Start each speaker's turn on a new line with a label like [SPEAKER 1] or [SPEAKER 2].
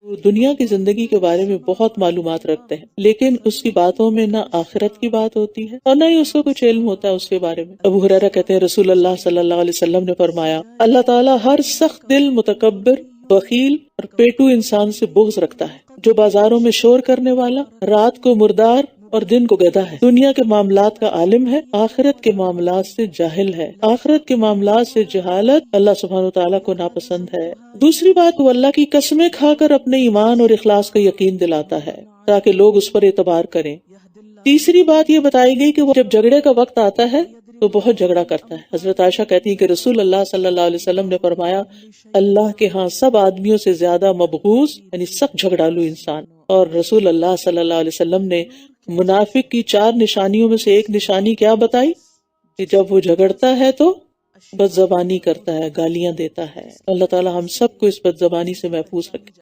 [SPEAKER 1] वो दुनिया की जिंदगी के बारे में बहुत मालूमात रखते हैं, लेकिन उसकी बातों में न आखिरत की बात होती है और न ही उसको कुछ इल्म होता है उसके बारे में। अबू हुरैरा कहते हैं रसूल अल्लाह सल्लल्लाहु अलैहि वसल्लम ने फरमाया, अल्लाह ताला हर सख्त दिल, मुतकब्बिर, बखील और पेटू इंसान से बुग़्ज़ रखता है। जो बाजारों में शोर करने वाला, रात को मुर्दार और दिन को गधा है, दुनिया के मामलात का आलिम है, आखिरत के मामलात से जाहिल है। आखिरत के मामलात से जहालत अल्लाह सुब्हानहू तआला को नापसंद है। दूसरी बात, वो अल्लाह की कसमें खाकर अपने ईमान और इखलास का यकीन दिलाता है ताकि लोग उस पर एतबार करें। तीसरी बात ये बताई गई कि वो जब झगड़े का वक्त आता है तो बहुत झगड़ा करता है। हजरत आयशा कहती है कि रसूल अल्लाह सल्लल्लाहु अलैहि वसल्लम ने फरमाया, अल्लाह के यहाँ सब आदमियों से ज्यादा मबगूज यानी सब झगड़ालू इंसान। और रसूल अल्लाह सल्लल्लाहु अलैहि वसल्लम ने मुनाफिक की 4 निशानियों में से एक निशानी क्या बताई कि जब वो झगड़ता है तो बदजबानी करता है, गालियां देता है। अल्लाह ताला हम सबको इस बदजबानी से महफूज रखे।